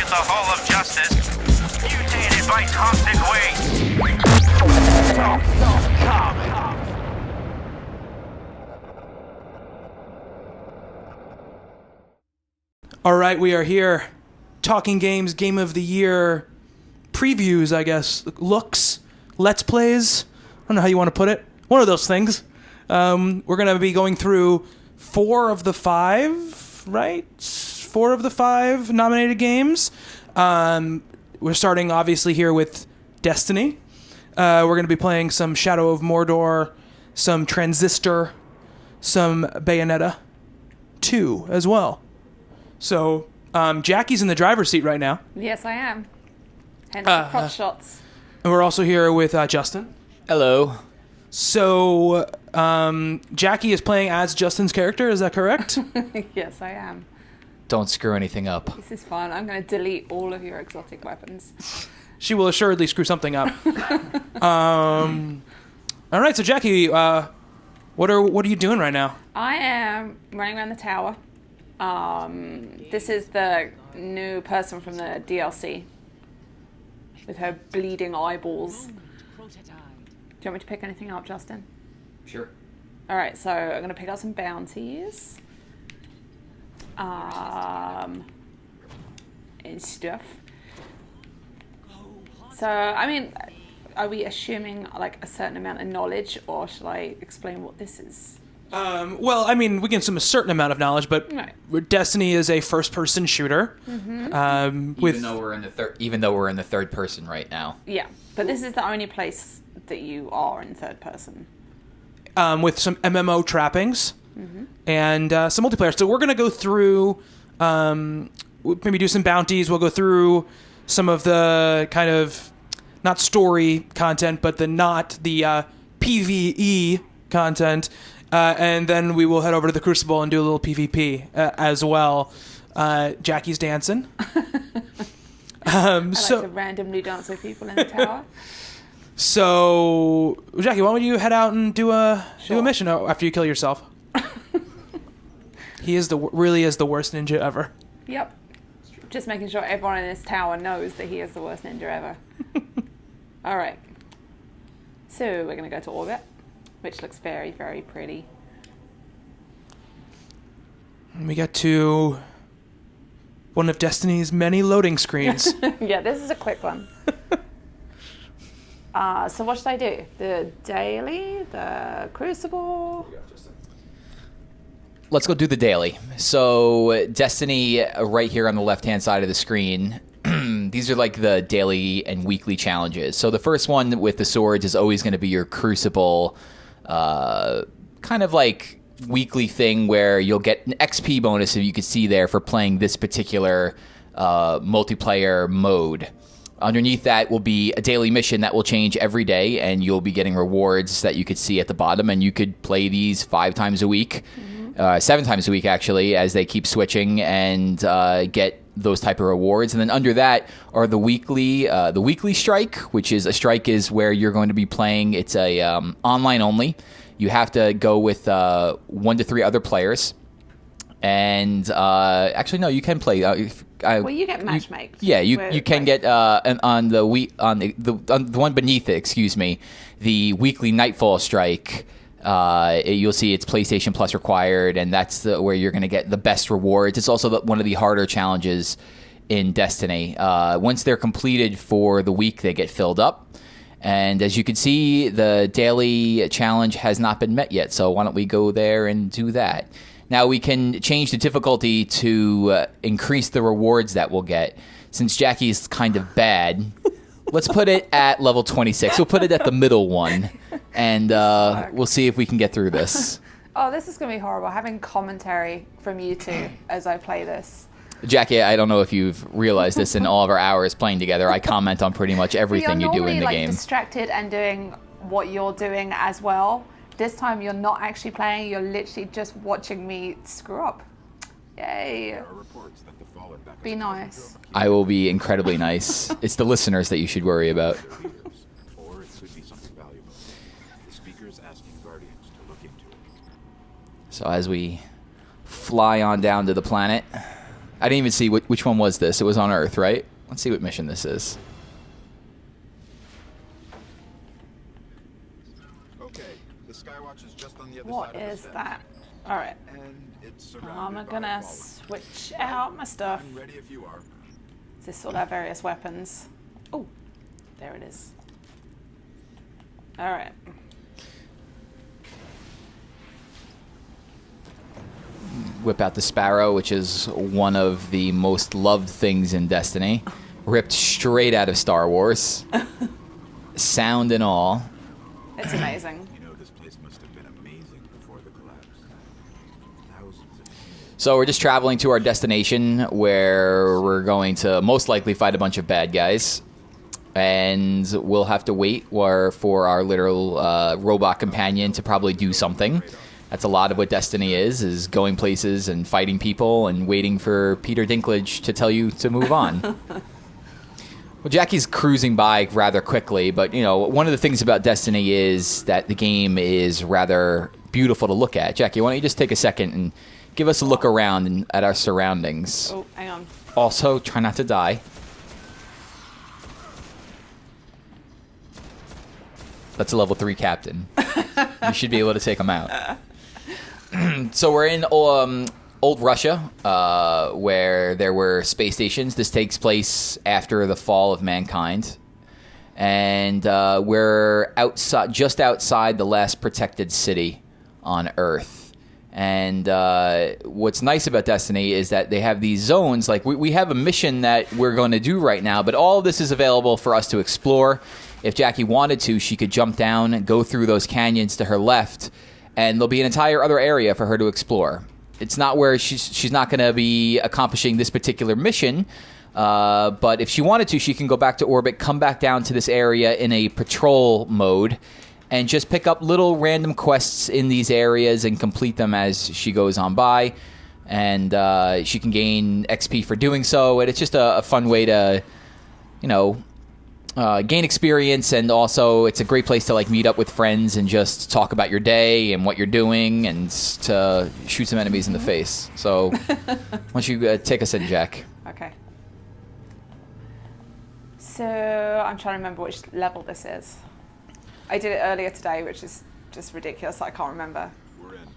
at the Hall of Justice, mutated by cosmic waste. Don't come. All right, we are here. Talking Games Game of the Year previews, I guess. Looks, Let's Plays. I don't know how you want to put it. One of those things. We're going to be going through 4 of the 5, right? 4 of the 5 nominated games. We're starting, obviously, here with Destiny. We're going to be playing some Shadow of Mordor, some Transistor, some Bayonetta 2 as well. So, Jackie's in the driver's seat right now. Yes, I am. Hence the crotch shots. And we're also here with Justin. Hello. So, Jackie is playing as Justin's character, is that correct? Yes, I am. Don't screw anything up. This is fun. I'm going to delete all of your exotic weapons. She will assuredly screw something up. All right, so Jackie, what are you doing right now? I am running around the tower. This is the new person from the DLC with her bleeding eyeballs. Do you want me to pick anything up, Justin? Sure. All right, so I'm going to pick up some bounties. And stuff. So, I mean, are we assuming like a certain amount of knowledge, or shall I explain what this is? Well, I mean, we can assume a certain amount of knowledge, but right. Destiny is a first-person shooter. Mm-hmm. Even though we're in the third person right now. Yeah, but this is the only place that you are in third person. With some MMO trappings and some multiplayer. So we're going to go through, maybe do some bounties. We'll go through some of the kind of, not story content, but the PvE content. And then we will head over to the Crucible and do a little PvP as well. Jackie's dancing. I like to randomly dance with people in the tower. So, Jackie, why don't you head out and do a mission after you kill yourself? He really is the worst ninja ever. Yep. Just making sure everyone in this tower knows that he is the worst ninja ever. All right. So we're going to go to orbit, which looks very, very pretty. And we get to one of Destiny's many loading screens. Yeah, this is a quick one. So what should I do? The daily, the Crucible? Let's go do the daily. So Destiny right here on the left-hand side of the screen. These are like the daily and weekly challenges. So the first one with the swords is always going to be your Crucible kind of like weekly thing where you'll get an XP bonus, if you could see there, for playing this particular multiplayer mode. Underneath that will be a daily mission that will change every day, and you'll be getting rewards that you could see at the bottom, and you could play these 5 times a week, 7 times a week actually, as they keep switching, and get those type of rewards. And then under that are the weekly strike, which is a strike is where you're going to be playing. It's a online only. You have to go with 1 to 3 other players. And actually, no, you can play. Well, you get matchmaked. Yeah, you can get on the one beneath it. Excuse me, the weekly Nightfall strike. You'll see it's PlayStation Plus required, and that's where you're going to get the best rewards. It's also one of the harder challenges in Destiny. Once they're completed for the week, they get filled up. And as you can see, the daily challenge has not been met yet. So why don't we go there and do that? Now we can change the difficulty to increase the rewards that we'll get. Since Jackie's kind of bad, let's put it at level 26. We'll put it at the middle one, and we'll see if we can get through this. Oh, this is going to be horrible, having commentary from you two as I play this. Jackie, I don't know if you've realized this in all of our hours playing together. I comment on pretty much everything you do in the game. You're distracted and doing what you're doing as well. This time you're not actually playing, you're literally just watching me screw up. Yay. Be nice. I will be incredibly nice. It's the listeners that you should worry about. So as we fly on down to the planet, I didn't even see which one was this. It was on Earth, right? Let's see what mission this is. Okay, the Skywatch is just on the other What side of is the that? All right. And it's surrounded I'm by gonna a wall. switch out my stuff. I'm ready if you are. This all our various weapons. Oh, there it is. All right. Whip out the Sparrow, which is one of the most loved things in Destiny. Ripped straight out of Star Wars. Sound and all. It's amazing. You know, this place must have been amazing before the collapse. Thousands of So we're just traveling to our destination where we're going to most likely fight a bunch of bad guys. And we'll have to wait for our literal robot companion to probably do something. That's a lot of what Destiny is going places and fighting people and waiting for Peter Dinklage to tell you to move on. Well, Jackie's cruising by rather quickly, but, you know, one of the things about Destiny is that the game is rather beautiful to look at. Jackie, why don't you just take a second and give us a look around and at our surroundings. Oh, hang on. Also, try not to die. That's a level 3 captain. You should be able to take him out. So we're in old Russia, where there were space stations. This takes place after the fall of mankind. And we're just outside the last protected city on Earth. And what's nice about Destiny is that they have these zones. Like, we have a mission that we're going to do right now, but all of this is available for us to explore. If Jackie wanted to, she could jump down and go through those canyons to her left, and there'll be an entire other area for her to explore. It's not where she's not going to be accomplishing this particular mission, but if she wanted to, she can go back to orbit, come back down to this area in a patrol mode, and just pick up little random quests in these areas and complete them as she goes on by. And she can gain XP for doing so, and it's just a fun way to, you know, gain experience, and also it's a great place to like meet up with friends and just talk about your day and what you're doing and to shoot some enemies in the face. So why don't you take us in, Jack? Okay. So I'm trying to remember which level this is. I did it earlier today, which is just ridiculous. I can't remember. We're in.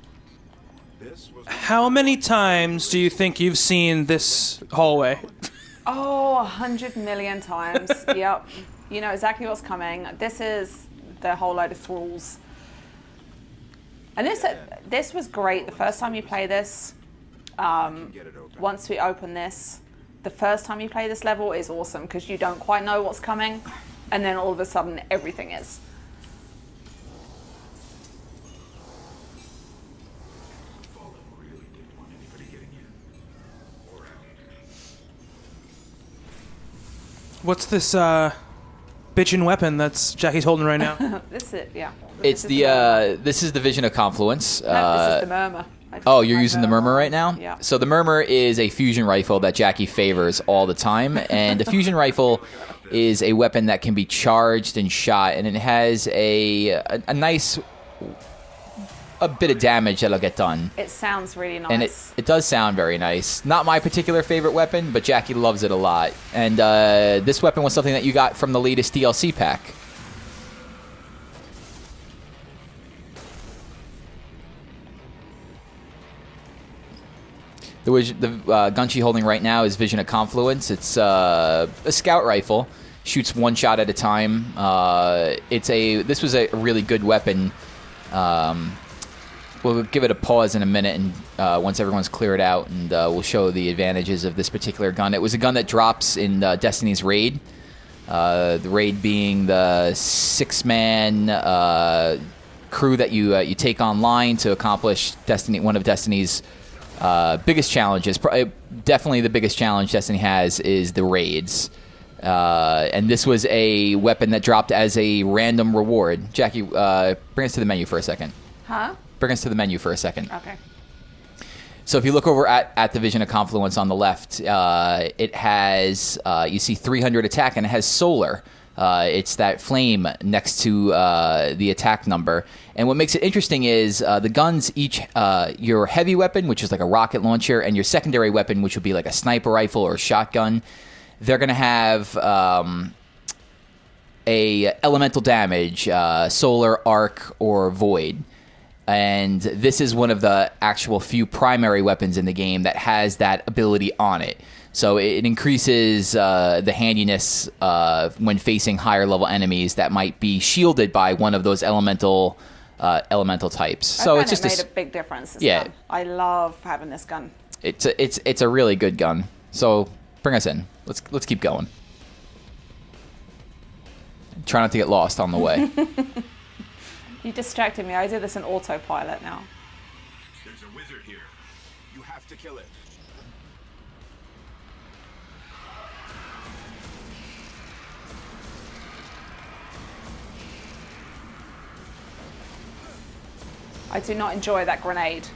This was How many times do you think you've seen this hallway? Oh, 100 million times. Yep. You know exactly what's coming. This is the whole load of thralls. And this was great. The first time you play this, get it open. once we open this, the first time you play this level is awesome because you don't quite know what's coming. And then all of a sudden, everything is. Fallen really didn't want anybody getting in. Or out. What's this bitchin' weapon that's Jackie's holding right now? This is, yeah. It's this is the Vision of Confluence. No, this is the Murmur. Oh, you're using the Murmur right now? Yeah. So the Murmur is a fusion rifle that Jackie favors all the time. And the fusion rifle is a weapon that can be charged and shot. And it has a nice bit of damage that'll get done. It sounds really nice. And it does sound very nice. Not my particular favorite weapon, but Jackie loves it a lot. And this weapon was something that you got from the latest DLC pack. The gun she's holding right now is Vision of Confluence. It's a scout rifle. Shoots one shot at a time. This was a really good weapon. We'll give it a pause in a minute, and once everyone's cleared out, and we'll show the advantages of this particular gun. It was a gun that drops in Destiny's Raid. The Raid being the 6-man crew that you take online to accomplish one of Destiny's biggest challenges. Definitely the biggest challenge Destiny has is the raids. And this was a weapon that dropped as a random reward. Jackie, bring us to the menu for a second. Huh? Bring us to the menu for a second. Okay. So if you look over at the Vision of Confluence on the left, it has, you see 300 attack, and it has solar. It's that flame next to the attack number. And what makes it interesting is the guns each, your heavy weapon, which is like a rocket launcher, and your secondary weapon, which would be like a sniper rifle or a shotgun, they're going to have a elemental damage, solar, arc, or void. And this is one of the actual few primary weapons in the game that has that ability on it. So it increases the handiness when facing higher level enemies that might be shielded by one of those elemental types. So it's just made a big difference. This Yeah. gun. I love having this gun. It's a really good gun. So bring us in. Let's keep going. Try not to get lost on the way. You distracted me. I do this in autopilot now. There's a wizard here. You have to kill it. I do not enjoy that grenade.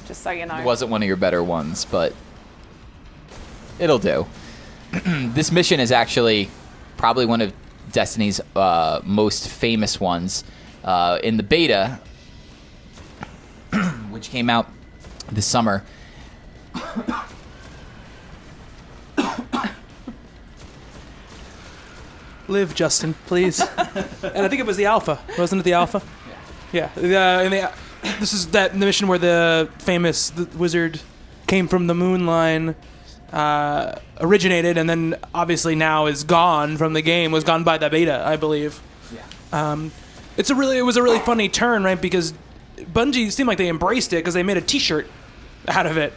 Just so you know. It wasn't one of your better ones, but it'll do. This mission is actually probably one of Destiny's most famous ones. In the beta, which came out this summer. Live, Justin, please. And I think it was the alpha, wasn't it? The alpha. Yeah. This is the mission where the famous wizard came from the moon line, originated, and then obviously now is gone from the game. Was gone by the beta, I believe. Yeah. It was a really funny turn, right? Because Bungie seemed like they embraced it because they made a T-shirt out of it,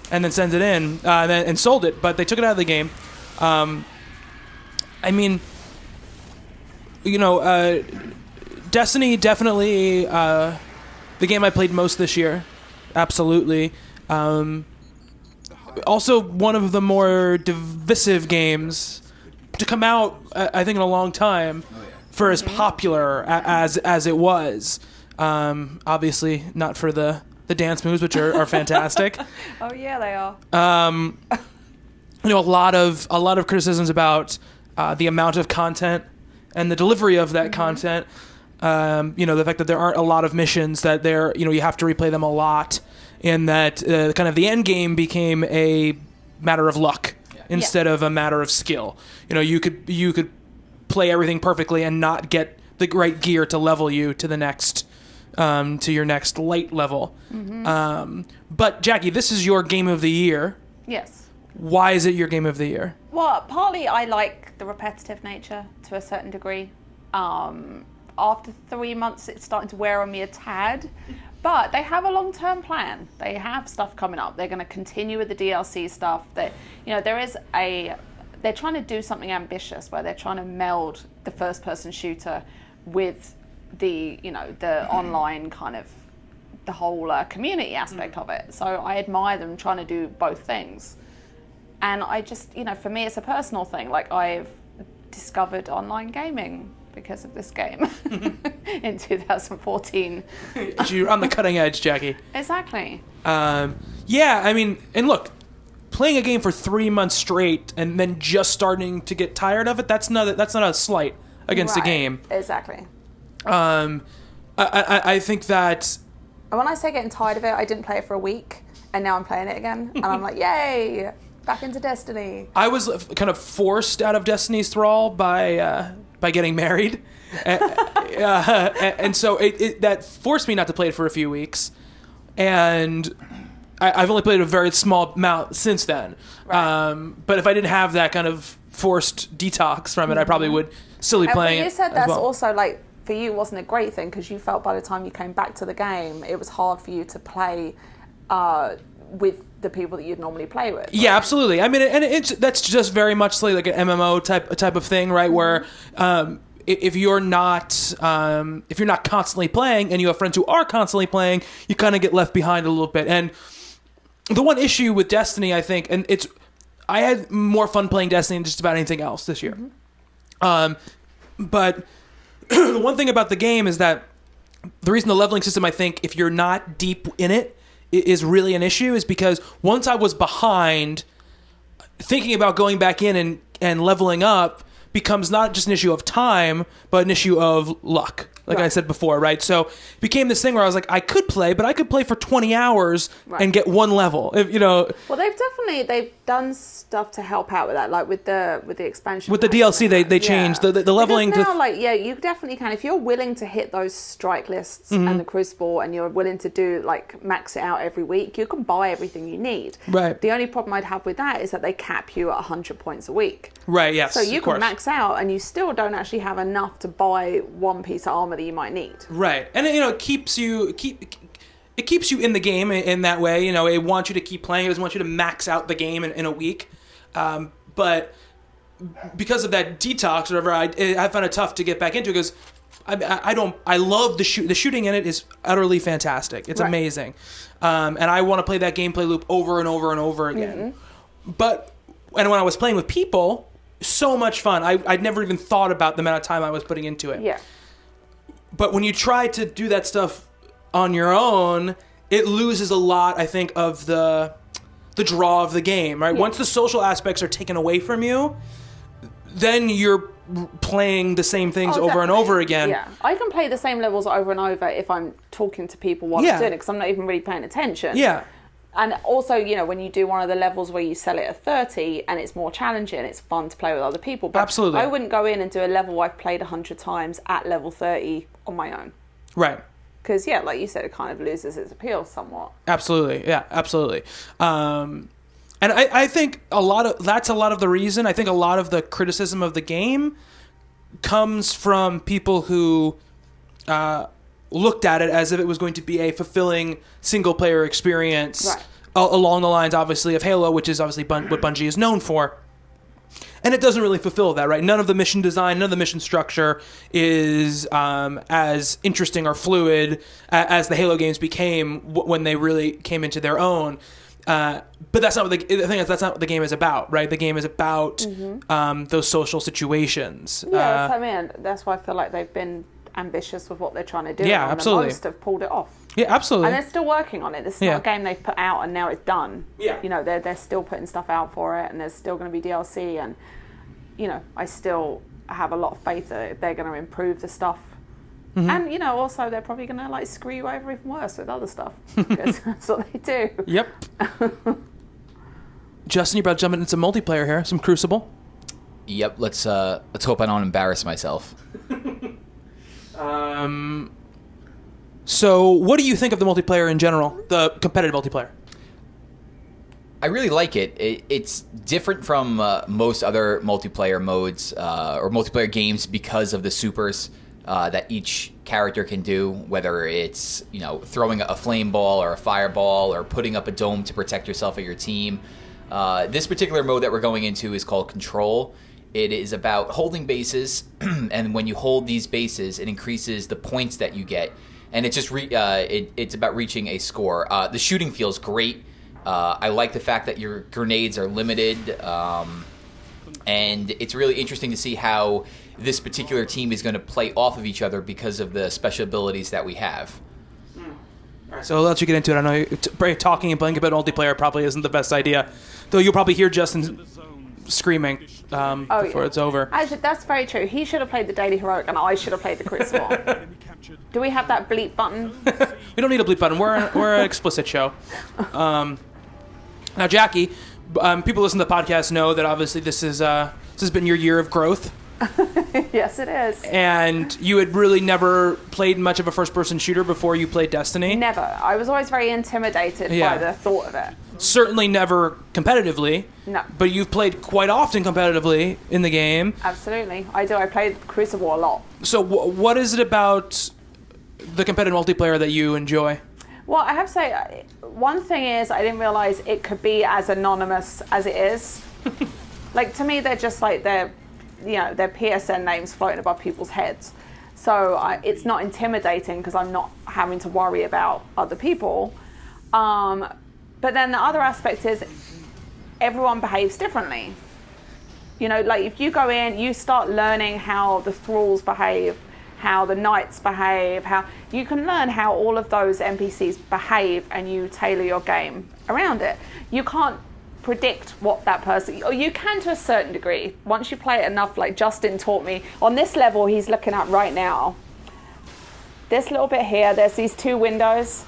and then sent it in and sold it. But they took it out of the game. I mean, you know, Destiny definitely the game I played most this year. Absolutely. Also, one of the more divisive games to come out, I think, in a long time. For as popular as it was, obviously not for the dance moves, which are fantastic. Oh yeah, they are. You know, a lot of criticisms about the amount of content and the delivery of that content. You know, the fact that there aren't a lot of missions, that you have to replay them a lot, and that kind of the end game became a matter of luck instead of a matter of skill. You know, you could play everything perfectly and not get the right gear to level you to the next to your next light level. But Jackie, this is your game of the year. Yes. Why is it your game of the year? Well, partly I like the repetitive nature to a certain degree. After 3 months, it's starting to wear on me a tad. But they have a long-term plan. They have stuff coming up. They're going to continue with the DLC stuff. They're trying to do something ambitious where they're trying to meld the first-person shooter with the online kind of the whole community aspect of it. So I admire them trying to do both things. And I just, for me, it's a personal thing. Like, I've discovered online gaming because of this game in 2014. You're on the cutting edge, Jackie. Exactly. Yeah, I mean, and look, playing a game for 3 months straight and then just starting to get tired of it, that's not a slight against the game. Exactly. I think that... And when I say getting tired of it, I didn't play it for a week, and now I'm playing it again, and I'm like, yay, back into Destiny. I was kind of forced out of Destiny's thrall by getting married. And so that forced me not to play it for a few weeks. And I've only played a very small amount since then. Right. But if I didn't have that kind of forced detox from it, I probably would still be playing it. You said that's well. also, like, for you, wasn't a great thing because you felt by the time you came back to the game, it was hard for you to play with the people that you'd normally play with. Right? Yeah, absolutely. I mean, and that's just very much like an MMO type of thing, right? Where if you're not constantly playing and you have friends who are constantly playing, you kind of get left behind a little bit. And the one issue with Destiny, I think, and I had more fun playing Destiny than just about anything else this year. But the one thing about the game is that the reason the leveling system, I think, if you're not deep in it, is really an issue, is because once I was behind, thinking about going back in and leveling up, becomes not just an issue of time, but an issue of luck. Like I Right. said before, right? So it became this thing where I was like, I could play, but I could play for 20 hours Right. and get one level. If, you know, Well, they've done stuff to help out with that, like with the expansion. with the packs DLC, and they that. changed the leveling. Because now, like, yeah, you definitely can if you're willing to hit those strike lists Mm-hmm. and the Crucible, and you're willing to do like max it out every week. You can buy everything you need. Right. The only problem I'd have with that is that they cap you at 100 points a week. Right. Yes. So you of can course. max out, and you still don't actually have enough to buy one piece of armor that you might need. Right, and you know, it keeps you in the game in that way. You know, it wants you to keep playing. It doesn't want you to max out the game in a week. But because of that detox or whatever, I found it tough to get back into it because I love the shooting in it is utterly fantastic. It's Right. amazing, and I want to play that gameplay loop over and over and over again. But when I was playing with people, so much fun. I'd never even thought about the amount of time I was putting into it. Yeah. But when you try to do that stuff on your own, it loses a lot, I think, of the draw of the game, right? Yeah. Once the social aspects are taken away from you, then you're playing the same things Oh, over and definitely. over again. Yeah, I can play the same levels over and over if I'm talking to people while Yeah. I'm doing it because I'm not even really paying attention. Yeah. And also, you know, when you do one of the levels where you sell it at 30 and it's more challenging, it's fun to play with other people. But Absolutely. I wouldn't go in and do a level I've played 100 times at level 30 on my own. Right. Because, yeah, like you said, it kind of loses its appeal somewhat. Absolutely. Yeah, absolutely. And I think that's a lot of the reason. I think a lot of the criticism of the game comes from people who looked at it as if it was going to be a fulfilling single player experience Right. along the lines, obviously, of Halo, which is obviously what Bungie is known for. And it doesn't really fulfill that, right? None of the mission design, none of the mission structure is as interesting or fluid as the Halo games became when they really came into their own. But that's not what the thing is. That's not what the game is about, right? The game is about those social situations. Yeah, that's what I mean. That's why I feel like they've been ambitious with what they're trying to do. Yeah, and absolutely. Most have pulled it off. Yeah, absolutely. And they're still working on it. This is Yeah. not a game they've put out and now it's done. Yeah. You know, they're still putting stuff out for it, and there's still going to be DLC. And, you know, I still have a lot of faith that they're going to improve the stuff. Mm-hmm. And, you know, also they're probably going to, like, screw you over even worse with other stuff. Because that's what they do. Yep. Justin, you're about to jump into some multiplayer here, some Crucible. Yep. Let's hope I don't embarrass myself. So, what do you think of the multiplayer in general, the competitive multiplayer? I really like it. It's different from most other multiplayer modes or multiplayer games because of the supers that each character can do, whether it's, you know, throwing a flame ball or a fireball or putting up a dome to protect yourself or your team. This particular mode that we're going into is called Control. It is about holding bases, and when you hold these bases, it increases the points that you get, and it's just it's about reaching a score. The shooting feels great. I like the fact that your grenades are limited, and it's really interesting to see how this particular team is going to play off of each other because of the special abilities that we have. So I'll let you get into it. I know talking and playing about multiplayer probably isn't the best idea, though you'll probably hear Justin screaming before it's over. Actually, that's very true. He should have played the Daily Heroic, and I should have played the Crucible. Do we have that bleep button? We don't need a bleep button. We're an explicit show. Now, Jackie, people listen to the podcast know that obviously this has been your year of growth. Yes, it is. And you had really never played much of a first-person shooter before you played Destiny. Never. I was always very intimidated Yeah. by the thought of it. Certainly never competitively. No. But you've played quite often competitively in the game. Absolutely. I do. I played Crucible a lot. So what is it about the competitive multiplayer that you enjoy? Well, I have to say, one thing is I didn't realise it could be as anonymous as it is. Like, to me, they're just like they're PSN names floating above people's heads. So it's not intimidating because I'm not having to worry about other people. But then the other aspect is everyone behaves differently. You know, like if you go in, you start learning how the thralls behave, how the knights behave, how you can learn how all of those NPCs behave, and you tailor your game around it. You can't predict what that person, or you can to a certain degree. Once you play it enough, like Justin taught me, on this level he's looking at right now, this little bit here, there's these 2 windows,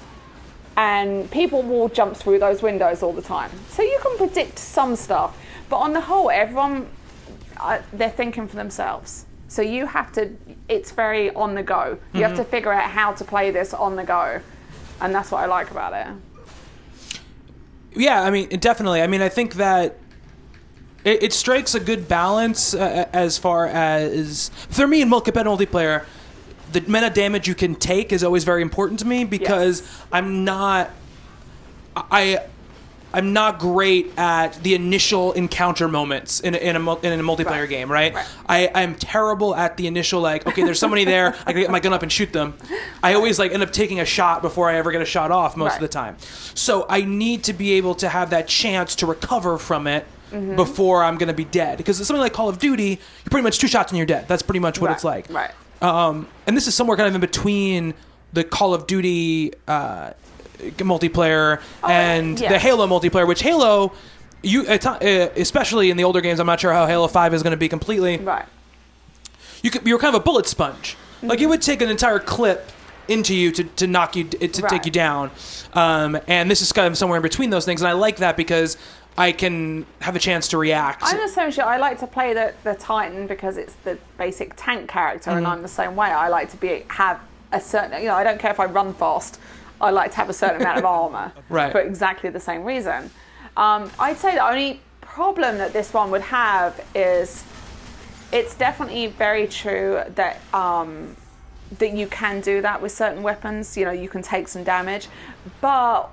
and people will jump through those windows all the time. So you can predict some stuff, but on the whole, everyone, they're thinking for themselves. So you have to, it's very on the go. You have to figure out how to play this on the go, and that's what I like about it. Yeah, I mean, definitely. I mean, I think that it strikes a good balance as far as, for me in competitive multiplayer, the amount of damage you can take is always very important to me because I'm not great at the initial encounter moments in a multiplayer game, right? I'm terrible at the initial, like, okay, there's somebody there, I can get my gun up and shoot them. I always like end up taking a shot before I ever get a shot off most of the time. So I need to be able to have that chance to recover from it before I'm going to be dead. Because it's something like Call of Duty, you're pretty much 2 shots and you're dead. That's pretty much what it's like. Right. And this is somewhere kind of in between the Call of Duty multiplayer and the Halo multiplayer, which Halo, especially in the older games, I'm not sure how Halo 5 is going to be completely. Right. You're kind of a bullet sponge. Like, it would take an entire clip into you to knock you, to take you down. And this is kind of somewhere in between those things, and I like that because I can have a chance to react. I'm the same shit. I like to play the Titan because it's the basic tank character, and I'm the same way. I like to have a certain, I don't care if I run fast. I like to have a certain amount of armor for exactly the same reason. I'd say the only problem that this one would have is it's definitely very true that that you can do that with certain weapons. You can take some damage, but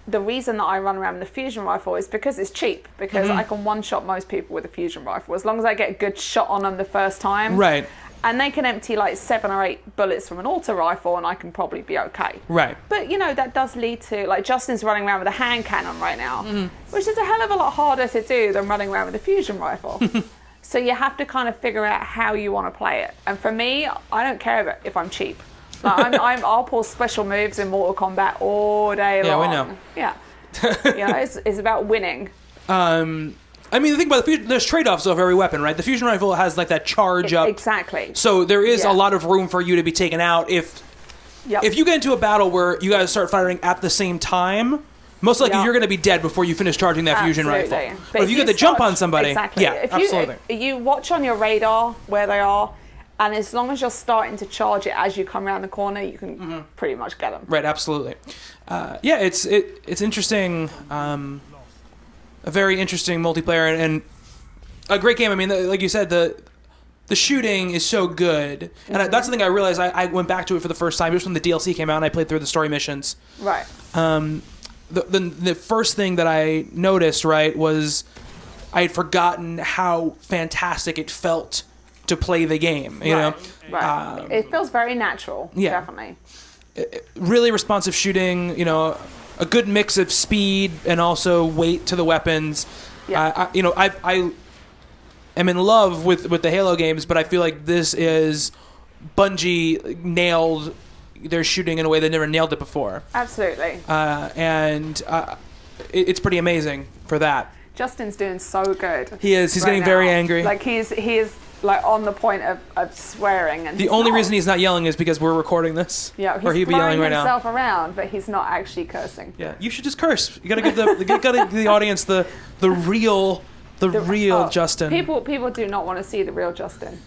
the reason that I run around with the fusion rifle is because it's cheap, because I can one-shot most people with a fusion rifle as long as I get a good shot on them the first time. Right. And they can empty like 7 or 8 bullets from an auto rifle and I can probably be okay. Right. But, that does lead to, like, Justin's running around with a hand cannon right now, which is a hell of a lot harder to do than running around with a fusion rifle. So you have to kind of figure out how you want to play it. And for me, I don't care if I'm cheap. Like, I'll pull special moves in Mortal Kombat all day long. Yeah, we know. Yeah. It's about winning. I mean, the thing about there's trade-offs of every weapon, right? The fusion rifle has like that charge up. Exactly. So there is a lot of room for you to be taken out if you get into a battle where you guys start firing at the same time. Most likely you're going to be dead before you finish charging that fusion rifle. But if you get the jump on somebody, absolutely. If you watch on your radar where they are, and as long as you're starting to charge it as you come around the corner, you can pretty much get them. Right, absolutely. It's interesting. A very interesting multiplayer and a great game. I mean, like you said, the shooting is so good, and that's the thing I realized. I went back to it for the first time just when the DLC came out, and I played through the story missions. Right. The first thing that I noticed, right, was I had forgotten how fantastic it felt to play the game. You know, right. It feels very natural. Yeah, definitely. Really responsive shooting. A good mix of speed and also weight to the weapons. Yeah. I am in love with the Halo games, but I feel like this is Bungie nailed their shooting in a way they never nailed it before. Absolutely. It's pretty amazing for that. Justin's doing so good. He is. He's getting very angry. Like he is like on the point of swearing. And the only reason he's not yelling is because we're recording this. Yeah, he's or he'd be yelling right now. Himself around, but he's not actually cursing. Yeah, you should just curse. You gotta give the audience the real Justin. People do not want to see the real Justin.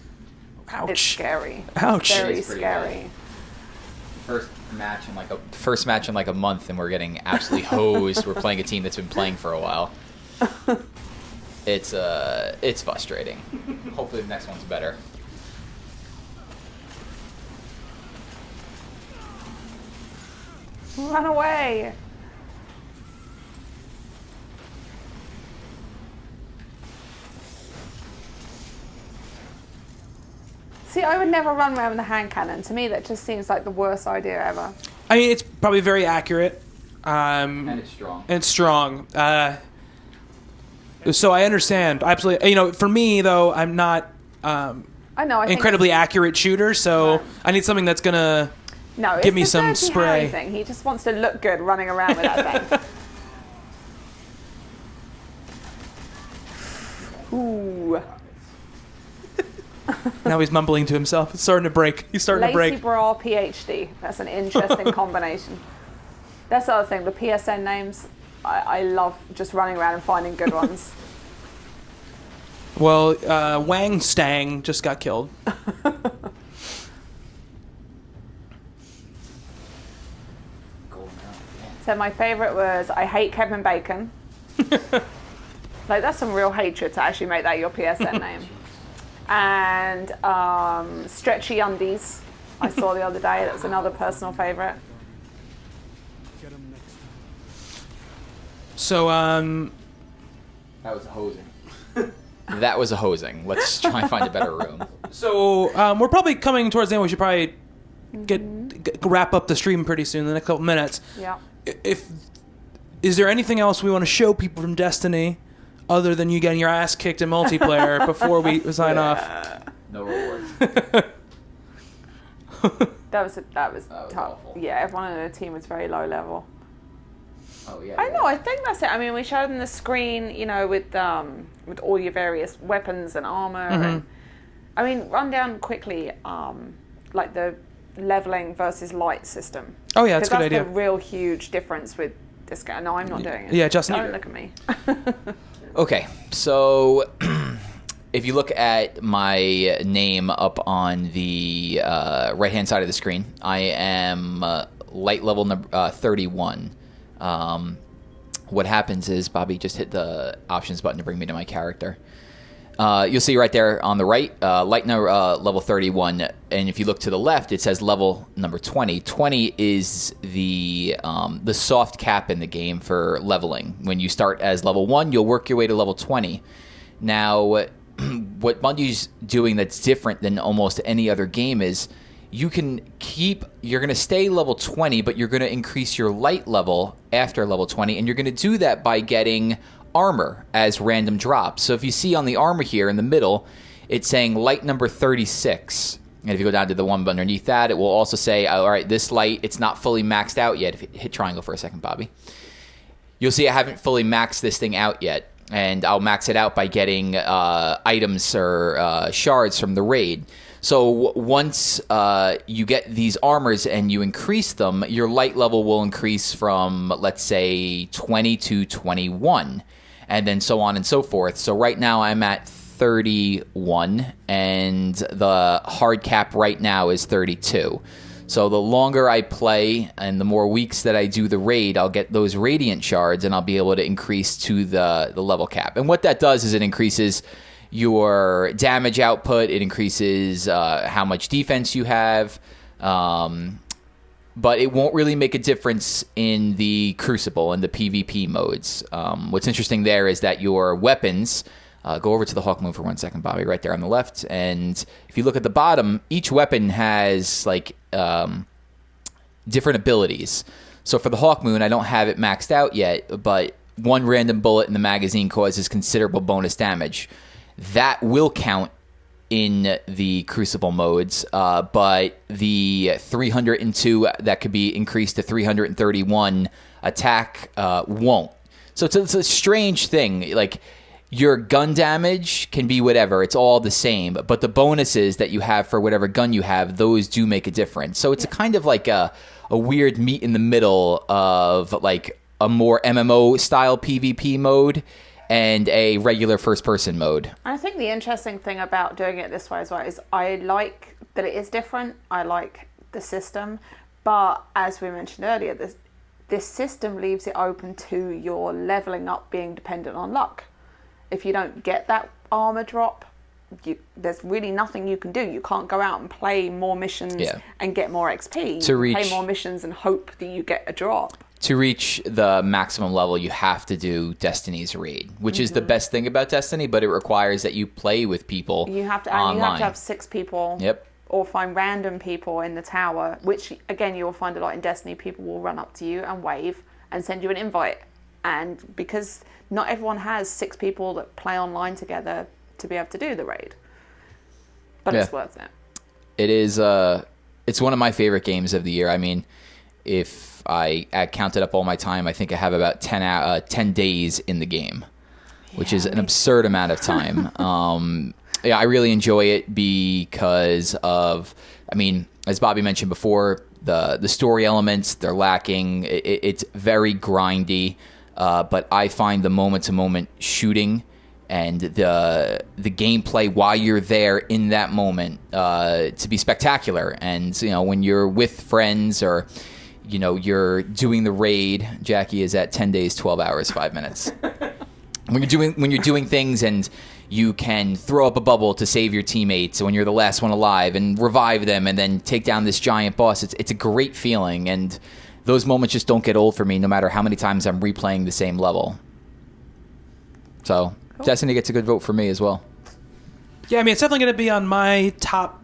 Ouch. It's scary. Ouch. Very scary. First match in like a month, and we're getting absolutely hosed. We're playing a team that's been playing for a while. It's frustrating. Hopefully the next one's better. Run away. See, I would never run around with a hand cannon. To me, that just seems like the worst idea ever. I mean, it's probably very accurate. And it's strong. So I understand. Absolutely. For me, though, I'm not incredibly accurate shooter, so I need something that's going to give me some spray. Thing. He just wants to look good running around with that thing. Ooh. Now he's mumbling to himself. It's starting to break. He's starting to Lacy break. Bra PhD. That's an interesting combination. That's the other thing. The PSN names, I love just running around and finding good ones. Well, Wang Stang just got killed. So my favourite was I hate Kevin Bacon. Like, that's some real hatred to actually make that your PSN name. And Stretchy Undies, I saw the other day. That's another personal favourite. So, That was a hosing. That was a hosing. Let's try and find a better room. So we're probably coming towards the end. We should probably wrap up the stream pretty soon in the next couple minutes. Yeah. Is there anything else we want to show people from Destiny other than you getting your ass kicked in multiplayer before we sign off? No rewards. That was tough. awful. Yeah, everyone in the team was very low level. Oh yeah. I know. I think that's it. I mean, we showed them the screen, you know, with all your various weapons and armor. And, I mean, run down quickly, like the leveling versus light system. Oh yeah, that's a good idea. That's the real huge difference with this guy. No, I'm not doing it. Yeah, Justin, Don't you- look at me. Okay, so if you look at my name up on the right-hand side of the screen, I am light level number 31. What happens is, Bobby, just hit the options button to bring me to my character. You'll see right there on the right, light number level 31, and if you look to the left, it says level number 20. 20 is the soft cap in the game for leveling. When you start as level 1, you'll work your way to level 20. Now, what Bungie's doing that's different than almost any other game is you're going to stay level 20, but you're going to increase your light level after level 20, and you're going to do that by getting armor as random drops. So if you see on the armor here in the middle, it's saying light number 36. And if you go down to the one underneath that, it will also say, all right, this light, it's not fully maxed out yet. If you hit triangle for a second, Bobby, you'll see I haven't fully maxed this thing out yet. And I'll max it out by getting items or shards from the raid. So once you get these armors and you increase them, your light level will increase from, let's say, 20 to 21, and then so on and so forth. So right now I'm at 31, and the hard cap right now is 32. So the longer I play and the more weeks that I do the raid, I'll get those radiant shards, and I'll be able to increase to the level cap. And what that does is it increases your damage output, it increases how much defense you have, but it won't really make a difference in the Crucible and the PvP modes. What's interesting there is that your weapons, go over to the Hawk Moon for 1 second, Bobby, right there on the left, and if you look at the bottom, each weapon has like different abilities. So for the Hawk Moon, I don't have it maxed out yet, but one random bullet in the magazine causes considerable bonus damage. That will count in the Crucible modes, but the 302 that could be increased to 331 attack won't. So it's a strange thing. Like, your gun damage can be whatever. It's all the same. But the bonuses that you have for whatever gun you have, those do make a difference. So it's a kind of like a weird meet in the middle of like a more MMO-style PvP mode and a regular first-person mode. I think the interesting thing about doing it this way as well is I like that it is different. I like the system. But as we mentioned earlier, this system leaves it open to your leveling up being dependent on luck. If you don't get that armor drop, there's really nothing you can do. You can't go out and play more missions and get more XP. Play more missions and hope that you get a drop. To reach the maximum level, you have to do Destiny's raid, which is the best thing about Destiny, but it requires that you play with people You have to online. have 6 people. Yep. Or find random people in the tower, which again you will find a lot in Destiny. People will run up to you and wave and send you an invite. And because not everyone has 6 people that play online together to be able to do the raid. But it's worth it. It is. It's one of my favorite games of the year. I mean, if I counted up all my time, I think I have about 10 days in the game. which is an absurd amount of time. Yeah, I really enjoy it because of, I mean, as Bobby mentioned before, the story elements, they're lacking. It's very grindy, but I find the moment-to-moment shooting and the gameplay while you're there in that moment to be spectacular. And, you know, when you're with friends or, you know, you're doing the raid, Jackie is at 10 days, 12 hours, 5 minutes. When you're doing things and you can throw up a bubble to save your teammates when you're the last one alive and revive them and then take down this giant boss, it's a great feeling, and those moments just don't get old for me no matter how many times I'm replaying the same level. So cool. Destiny gets a good vote for me as well. Yeah, I mean, it's definitely going to be on my top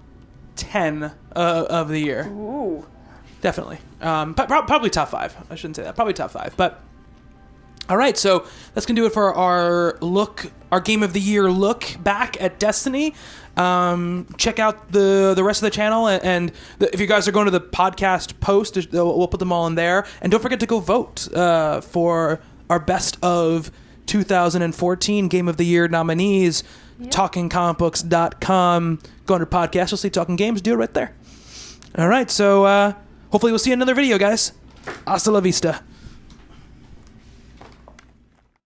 10 of the year. Ooh. Definitely. Probably top 5. I shouldn't say that. Probably top 5. But all right, so that's going to do it for our Game of the Year look back at Destiny. Check out the rest of the channel, and if you guys are going to the podcast post, we'll put them all in there. And don't forget to go vote for our best of 2014 Game of the Year nominees. Yep. TalkingComicBooks.com. Go under podcast, you'll see Talking Games. Do it right there. All right, so hopefully we'll see another video, guys. Hasta la vista.